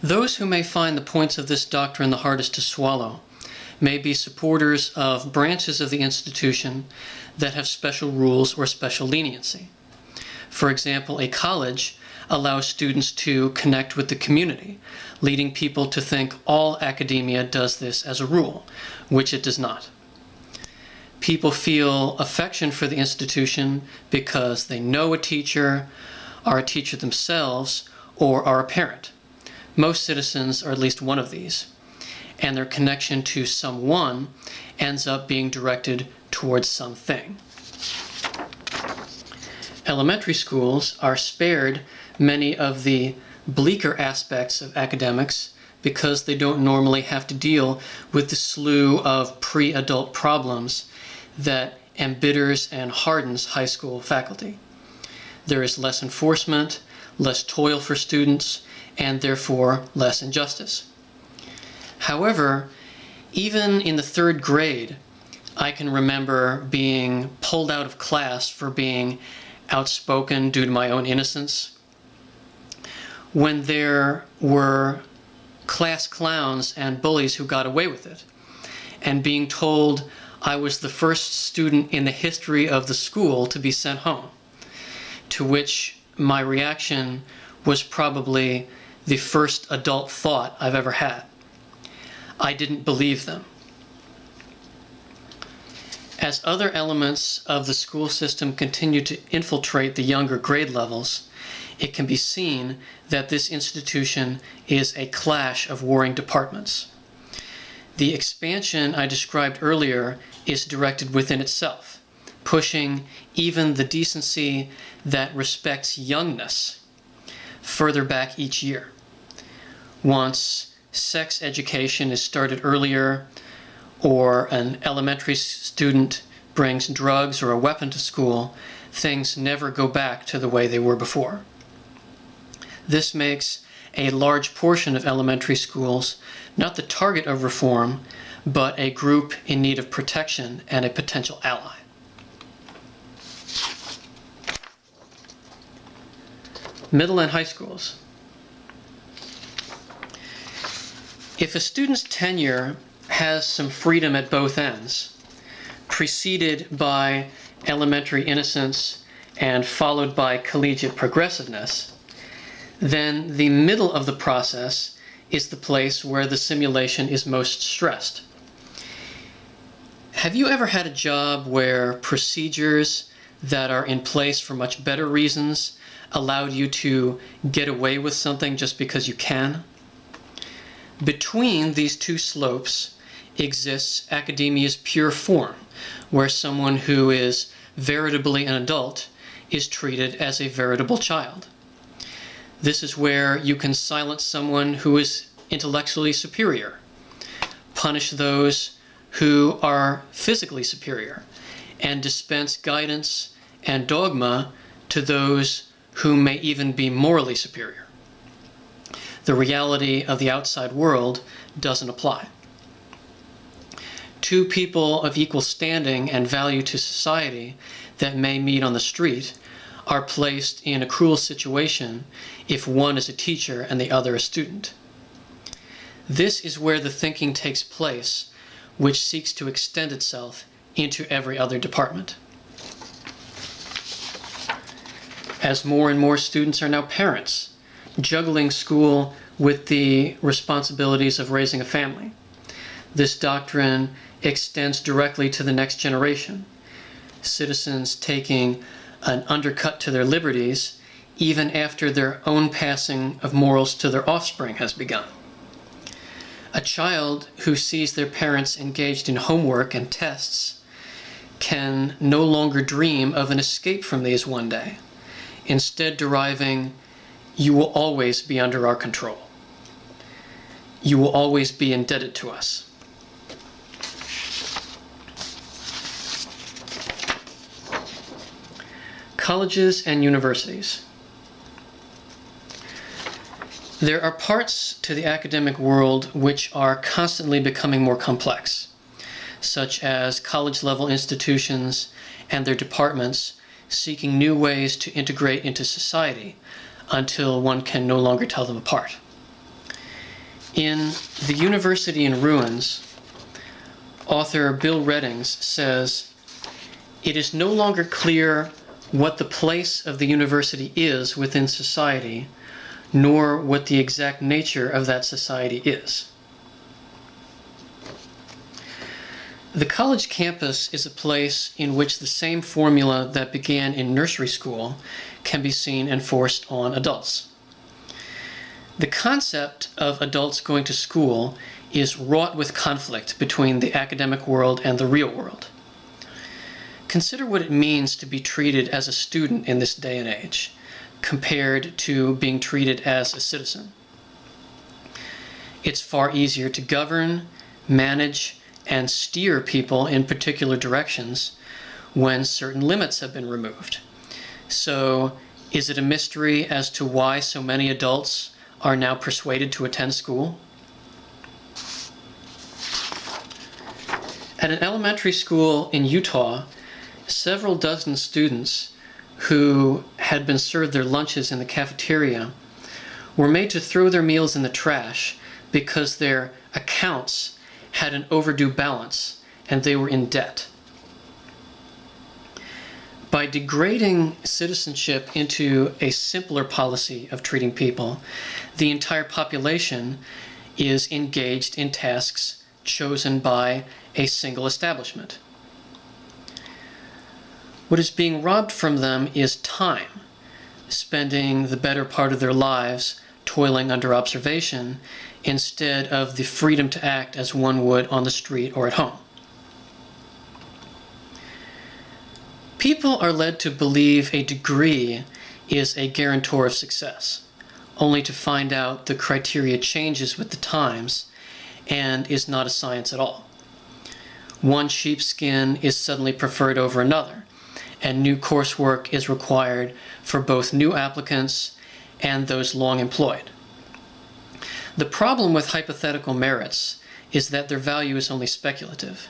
Those who may find the points of this doctrine the hardest to swallow may be supporters of branches of the institution that have special rules or special leniency. For example, a college allows students to connect with the community, leading people to think all academia does this as a rule, which it does not. People feel affection for the institution because they know a teacher, are a teacher themselves, or are a parent. Most citizens are at least one of these, and their connection to someone ends up being directed towards something. Elementary schools are spared many of the bleaker aspects of academics because they don't normally have to deal with the slew of pre-adult problems that embitters and hardens high school faculty. There is less enforcement, less toil for students, and therefore less injustice. However, even in the third grade, I can remember being pulled out of class for being outspoken due to my own innocence. When there were class clowns and bullies who got away with it, and being told I was the first student in the history of the school to be sent home, to which my reaction was probably the first adult thought I've ever had. I didn't believe them. As other elements of the school system continue to infiltrate the younger grade levels, it can be seen that this institution is a clash of warring departments. The expansion I described earlier is directed within itself, pushing even the decency that respects youngness further back each year. Once sex education is started earlier, or an elementary student brings drugs or a weapon to school, things never go back to the way they were before. This makes a large portion of elementary schools not the target of reform, but a group in need of protection and a potential ally. Middle and high schools. If a student's tenure has some freedom at both ends, preceded by elementary innocence and followed by collegiate progressiveness, then the middle of the process is the place where the simulation is most stressed. Have you ever had a job where procedures that are in place for much better reasons allowed you to get away with something just because you can? Between these two slopes exists academia's pure form, where someone who is veritably an adult is treated as a veritable child. This is where you can silence someone who is intellectually superior, punish those who are physically superior, and dispense guidance and dogma to those who may even be morally superior. The reality of the outside world doesn't apply. Two people of equal standing and value to society that may meet on the street are placed in a cruel situation if one is a teacher and the other a student. This is where the thinking takes place, which seeks to extend itself into every other department. As more and more students are now parents, juggling school with the responsibilities of raising a family, this doctrine extends directly to the next generation, citizens taking an undercut to their liberties even after their own passing of morals to their offspring has begun. A child who sees their parents engaged in homework and tests can no longer dream of an escape from these one day, instead deriving, "You will always be under our control. You will always be indebted to us." Colleges and universities. There are parts to the academic world which are constantly becoming more complex, such as college-level institutions and their departments seeking new ways to integrate into society until one can no longer tell them apart. In The University in Ruins, author Bill Reddings says, "It is no longer clear what the place of the university is within society, nor what the exact nature of that society is." The college campus is a place in which the same formula that began in nursery school can be seen enforced on adults. The concept of adults going to school is wrought with conflict between the academic world and the real world. Consider what it means to be treated as a student in this day and age, compared to being treated as a citizen. It's far easier to govern, manage, and steer people in particular directions when certain limits have been removed. So, is it a mystery as to why so many adults are now persuaded to attend school? At an elementary school in Utah, several dozen students who had been served their lunches in the cafeteria were made to throw their meals in the trash because their accounts had an overdue balance and they were in debt. By degrading citizenship into a simpler policy of treating people, the entire population is engaged in tasks chosen by a single establishment. What is being robbed from them is time, spending the better part of their lives toiling under observation instead of the freedom to act as one would on the street or at home. People are led to believe a degree is a guarantor of success, only to find out the criteria changes with the times and is not a science at all. One sheepskin is suddenly preferred over another, and new coursework is required for both new applicants and those long employed. The problem with hypothetical merits is that their value is only speculative.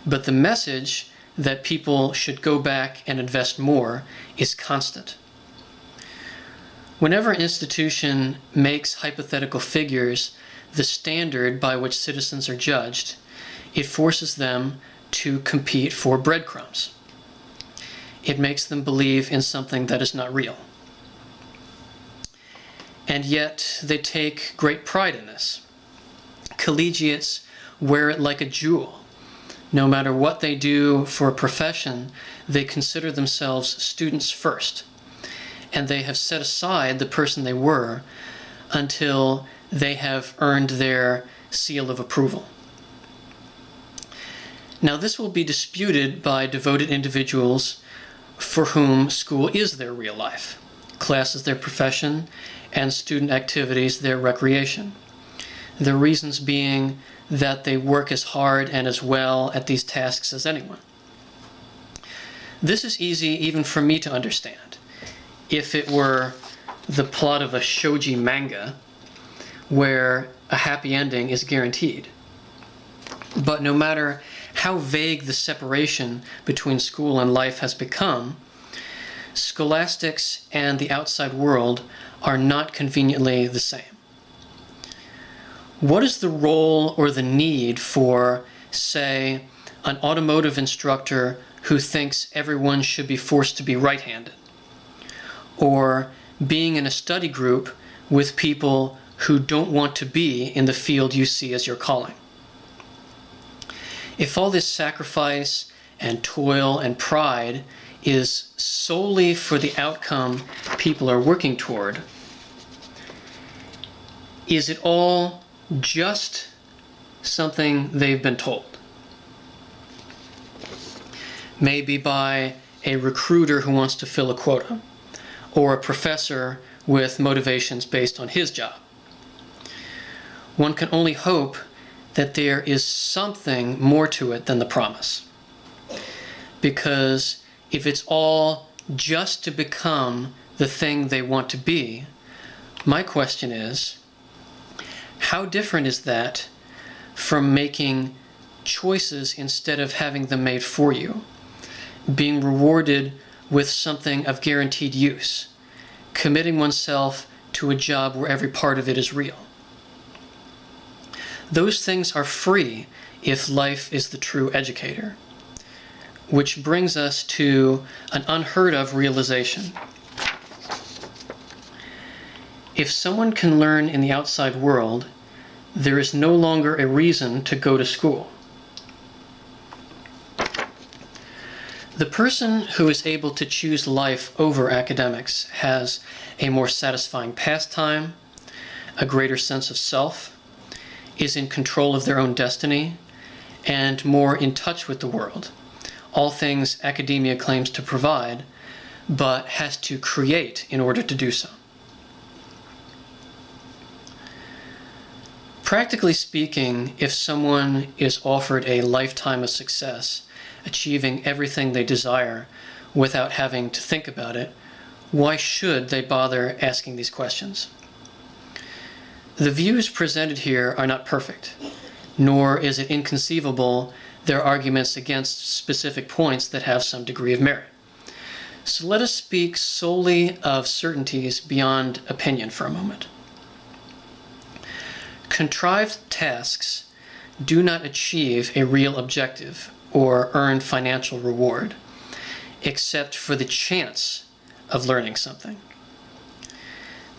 But the message that people should go back and invest more is constant. Whenever an institution makes hypothetical figures the standard by which citizens are judged, it forces them to compete for breadcrumbs. It makes them believe in something that is not real. And yet they take great pride in this. Collegiates wear it like a jewel. No matter what they do for a profession, they consider themselves students first, and they have set aside the person they were until they have earned their seal of approval. Now, this will be disputed by devoted individuals for whom school is their real life, class is their profession, and student activities their recreation. The reasons being that they work as hard and as well at these tasks as anyone. This is easy even for me to understand. If it were the plot of a shogi manga, where a happy ending is guaranteed. But no matter how vague the separation between school and life has become, scholastics and the outside world are not conveniently the same. What is the role or the need for, say, an automotive instructor who thinks everyone should be forced to be right-handed? Or being in a study group with people who don't want to be in the field you see as your calling? If all this sacrifice and toil and pride is solely for the outcome people are working toward, is it all just something they've been told? Maybe by a recruiter who wants to fill a quota, or a professor with motivations based on his job. One can only hope that there is something more to it than the promise. Because if it's all just to become the thing they want to be, my question is, how different is that from making choices instead of having them made for you, being rewarded with something of guaranteed use, committing oneself to a job where every part of it is real? Those things are free if life is the true educator. Which brings us to an unheard of realization. If someone can learn in the outside world, there is no longer a reason to go to school. The person who is able to choose life over academics has a more satisfying pastime, a greater sense of self, is in control of their own destiny, and more in touch with the world. All things academia claims to provide, but has to create in order to do so. Practically speaking, if someone is offered a lifetime of success, achieving everything they desire without having to think about it, why should they bother asking these questions? The views presented here are not perfect, nor is it inconceivable there are arguments against specific points that have some degree of merit. So let us speak solely of certainties beyond opinion for a moment. Contrived tasks do not achieve a real objective or earn financial reward, except for the chance of learning something.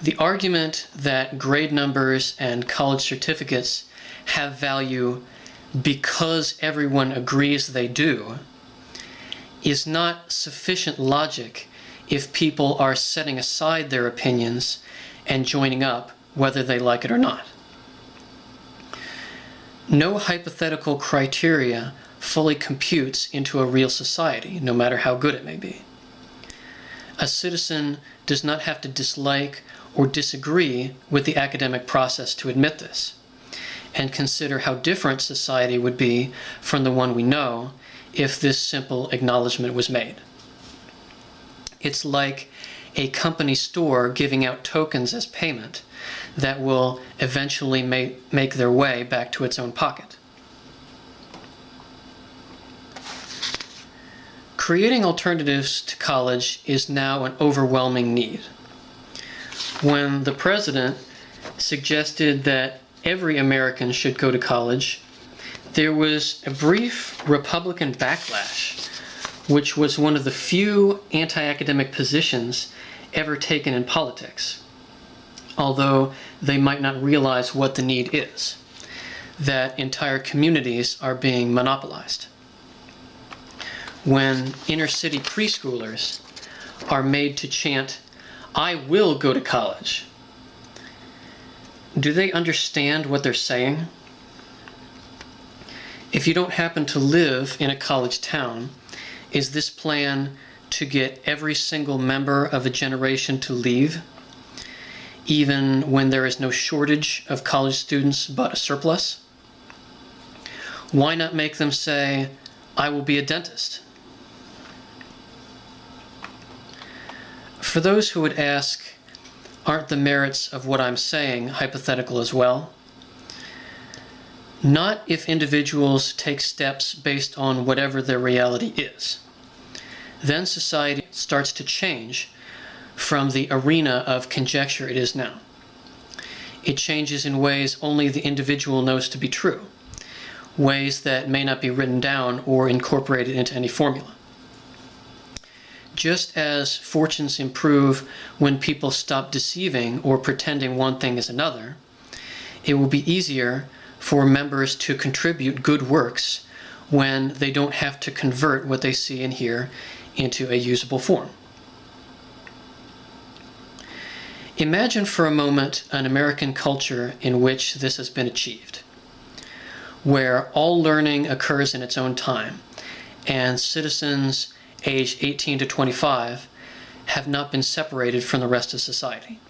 The argument that grade numbers and college certificates have value because everyone agrees they do is not sufficient logic if people are setting aside their opinions and joining up whether they like it or not. No hypothetical criteria fully computes into a real society, no matter how good it may be. A citizen does not have to dislike or disagree with the academic process to admit this, and consider how different society would be from the one we know if this simple acknowledgement was made. It's like a company store giving out tokens as payment that will eventually make their way back to its own pocket. Creating alternatives to college is now an overwhelming need. When the president suggested that every American should go to college, there was a brief Republican backlash, which was one of the few anti-academic positions ever taken in politics, although they might not realize what the need is, that entire communities are being monopolized. When inner-city preschoolers are made to chant, "I will go to college," do they understand what they're saying? If you don't happen to live in a college town, is this plan to get every single member of a generation to leave, even when there is no shortage of college students but a surplus? Why not make them say, "I will be a dentist"? For those who would ask, aren't the merits of what I'm saying hypothetical as well? Not if individuals take steps based on whatever their reality is. Then society starts to change from the arena of conjecture it is now. It changes in ways only the individual knows to be true, ways that may not be written down or incorporated into any formula. Just as fortunes improve when people stop deceiving or pretending one thing is another, it will be easier for members to contribute good works when they don't have to convert what they see and hear into a usable form. Imagine for a moment an American culture in which this has been achieved, where all learning occurs in its own time, and citizens aged 18 to 25 have not been separated from the rest of society.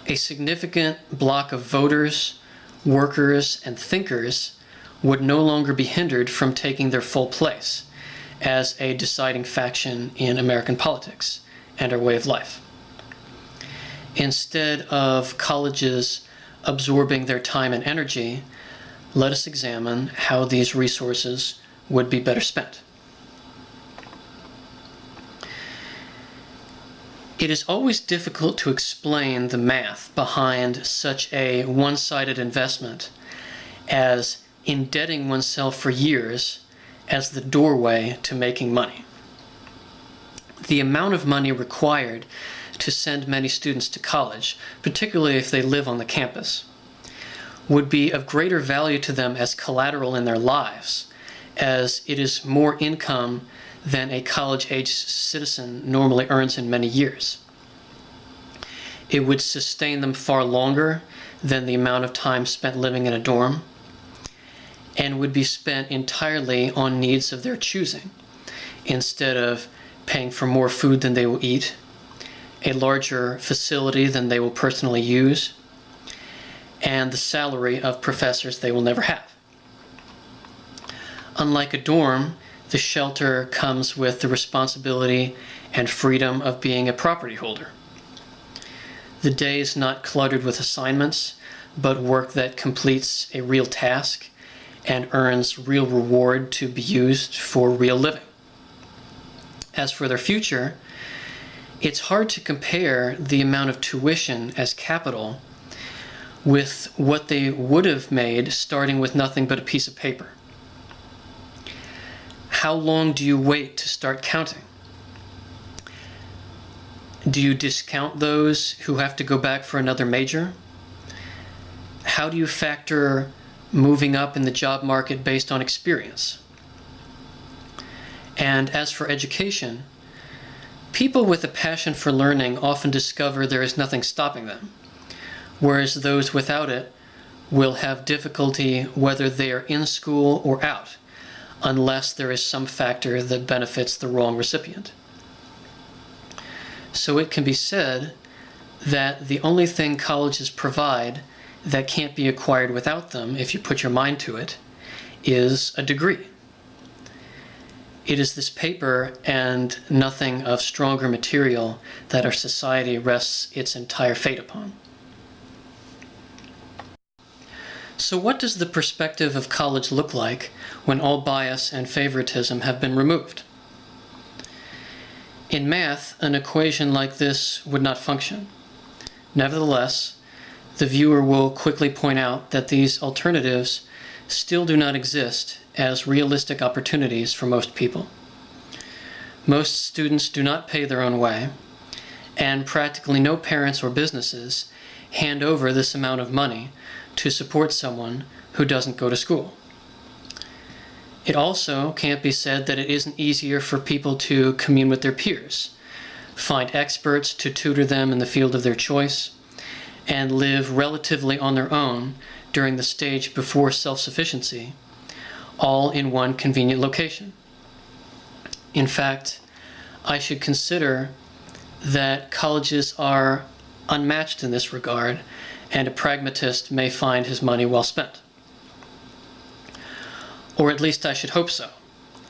A significant block of voters, workers, and thinkers would no longer be hindered from taking their full place as a deciding faction in American politics and our way of life. Instead of colleges absorbing their time and energy, let us examine how these resources would be better spent. It is always difficult to explain the math behind such a one-sided investment as indebting oneself for years as the doorway to making money. The amount of money required to send many students to college, particularly if they live on the campus, would be of greater value to them as collateral in their lives, as it is more income than a college-age citizen normally earns in many years. It would sustain them far longer than the amount of time spent living in a dorm, and would be spent entirely on needs of their choosing, instead of paying for more food than they will eat, a larger facility than they will personally use, and the salary of professors they will never have. Unlike a dorm, the shelter comes with the responsibility and freedom of being a property holder. The day is not cluttered with assignments, but work that completes a real task and earns real reward to be used for real living. As for their future, it's hard to compare the amount of tuition as capital with what they would have made starting with nothing but a piece of paper. How long do you wait to start counting? Do you discount those who have to go back for another major? How do you factor moving up in the job market based on experience? And as for education, people with a passion for learning often discover there is nothing stopping them, whereas those without it will have difficulty whether they are in school or out, unless there is some factor that benefits the wrong recipient. So it can be said that the only thing colleges provide that can't be acquired without them, if you put your mind to it, is a degree. It is this paper and nothing of stronger material that our society rests its entire fate upon. So what does the perspective of college look like when all bias and favoritism have been removed? In math, an equation like this would not function. Nevertheless, the viewer will quickly point out that these alternatives still do not exist as realistic opportunities for most people. Most students do not pay their own way, and practically no parents or businesses hand over this amount of money to support someone who doesn't go to school. It also can't be said that it isn't easier for people to commune with their peers, find experts to tutor them in the field of their choice, and live relatively on their own during the stage before self-sufficiency, all in one convenient location. In fact, I should consider that colleges are unmatched in this regard, and a pragmatist may find his money well spent. Or at least I should hope so,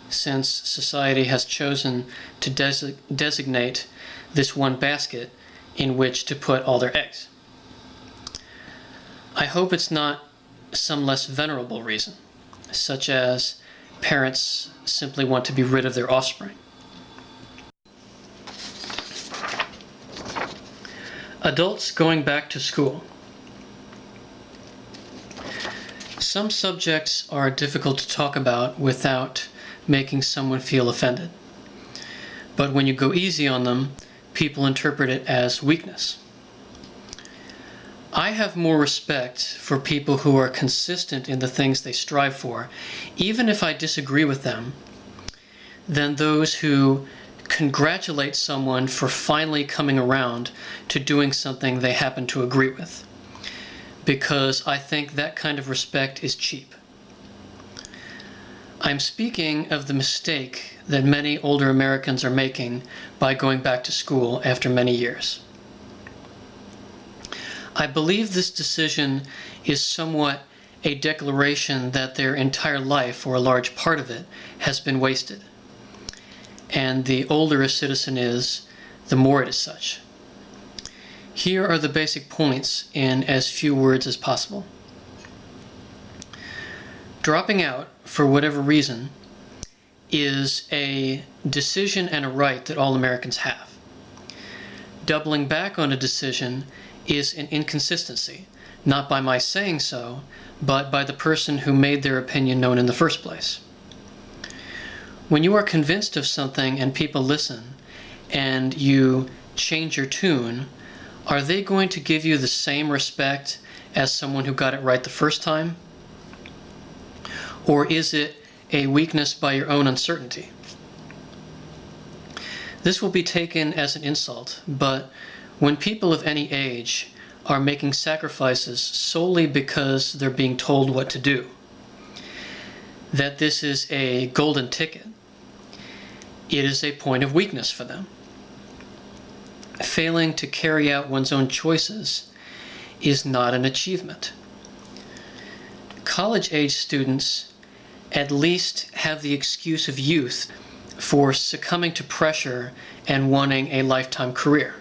since society has chosen to designate this one basket in which to put all their eggs. I hope it's not some less venerable reason, such as parents simply want to be rid of their offspring. Adults going back to school. Some subjects are difficult to talk about without making someone feel offended. But when you go easy on them, people interpret it as weakness. I have more respect for people who are consistent in the things they strive for, even if I disagree with them, than those who congratulate someone for finally coming around to doing something they happen to agree with, because I think that kind of respect is cheap. I'm speaking of the mistake that many older Americans are making by going back to school after many years. I believe this decision is somewhat a declaration that their entire life, or a large part of it, has been wasted. And the older a citizen is, the more it is such. Here are the basic points in as few words as possible. Dropping out, for whatever reason, is a decision and a right that all Americans have. Doubling back on a decision is an inconsistency not by my saying so, but by the person who made their opinion known in the first place. When you are convinced of something and people listen, and you change your tune, are they going to give you the same respect as someone who got it right the first time? Or is it a weakness by your own uncertainty? This will be taken as an insult, but when people of any age are making sacrifices solely because they're being told what to do, that this is a golden ticket, it is a point of weakness for them. Failing to carry out one's own choices is not an achievement. College-age students at least have the excuse of youth for succumbing to pressure and wanting a lifetime career.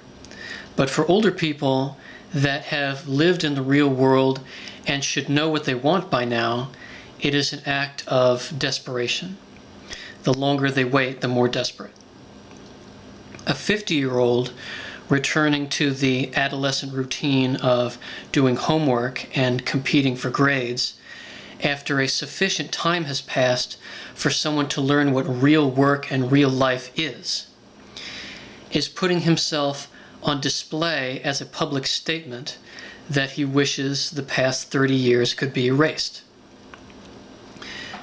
But for older people that have lived in the real world and should know what they want by now, it is an act of desperation. The longer they wait, the more desperate. A 50-year-old returning to the adolescent routine of doing homework and competing for grades after a sufficient time has passed for someone to learn what real work and real life is putting himself on display as a public statement that he wishes the past 30 years could be erased.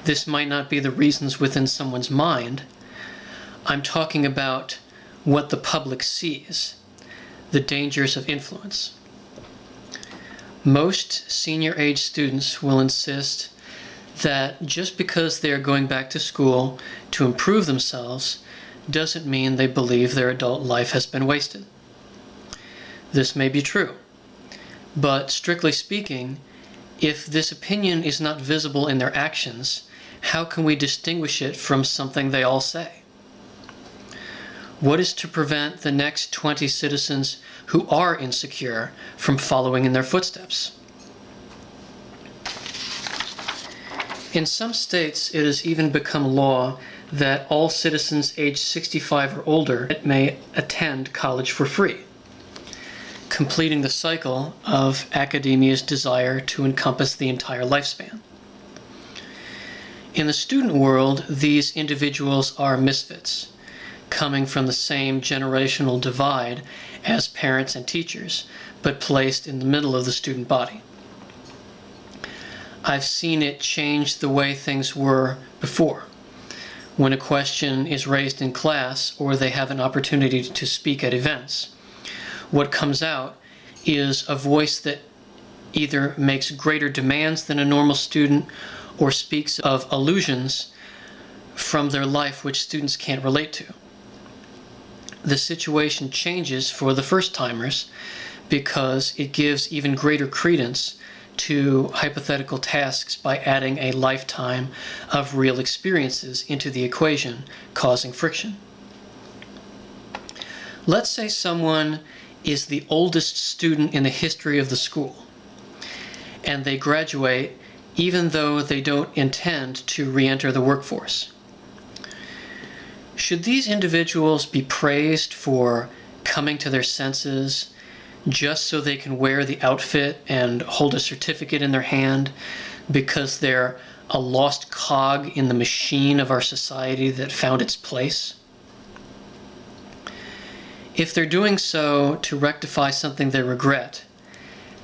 This might not be the reasons within someone's mind. I'm talking about what the public sees, the dangers of influence. Most senior-age students will insist that just because they are going back to school to improve themselves doesn't mean they believe their adult life has been wasted. This may be true, but strictly speaking, if this opinion is not visible in their actions, how can we distinguish it from something they all say? What is to prevent the next 20 citizens who are insecure from following in their footsteps? In some states, it has even become law that all citizens aged 65 or older may attend college for free, completing the cycle of academia's desire to encompass the entire lifespan. In the student world, these individuals are misfits, coming from the same generational divide as parents and teachers, but placed in the middle of the student body. I've seen it change the way things were before. When a question is raised in class or they have an opportunity to speak at events, what comes out is a voice that either makes greater demands than a normal student or speaks of allusions from their life which students can't relate to. The situation changes for the first-timers because it gives even greater credence to hypothetical tasks by adding a lifetime of real experiences into the equation, causing friction. Let's say someone is the oldest student in the history of the school, and they graduate even though they don't intend to re-enter the workforce. Should these individuals be praised for coming to their senses just so they can wear the outfit and hold a certificate in their hand because they're a lost cog in the machine of our society that found its place? If they're doing so to rectify something they regret,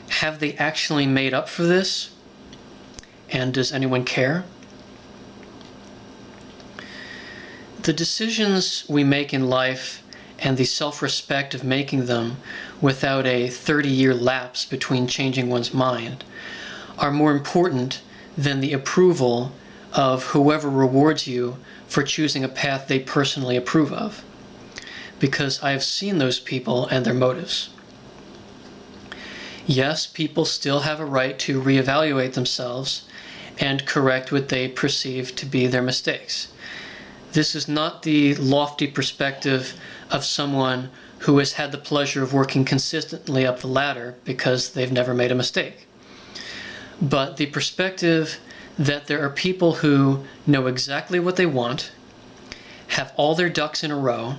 have they actually made up for this? And does anyone care? The decisions we make in life and the self-respect of making them without a 30-year lapse between changing one's mind are more important than the approval of whoever rewards you for choosing a path they personally approve of, because I have seen those people and their motives. Yes, people still have a right to reevaluate themselves and correct what they perceive to be their mistakes. This is not the lofty perspective of someone who has had the pleasure of working consistently up the ladder because they've never made a mistake, but the perspective that there are people who know exactly what they want, have all their ducks in a row,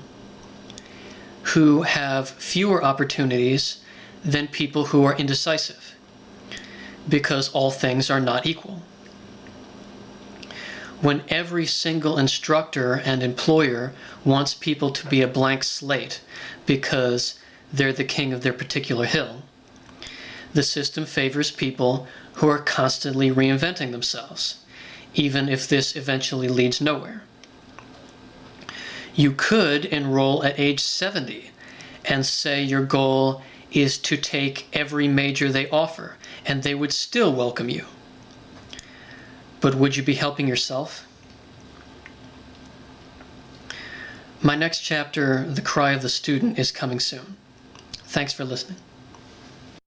who have fewer opportunities than people who are indecisive, because all things are not equal. When every single instructor and employer wants people to be a blank slate because they're the king of their particular hill, the system favors people who are constantly reinventing themselves, even if this eventually leads nowhere. You could enroll at age 70 and say your goal is to take every major they offer, and they would still welcome you. But would you be helping yourself? My next chapter, The Cry of the Student, is coming soon. Thanks for listening.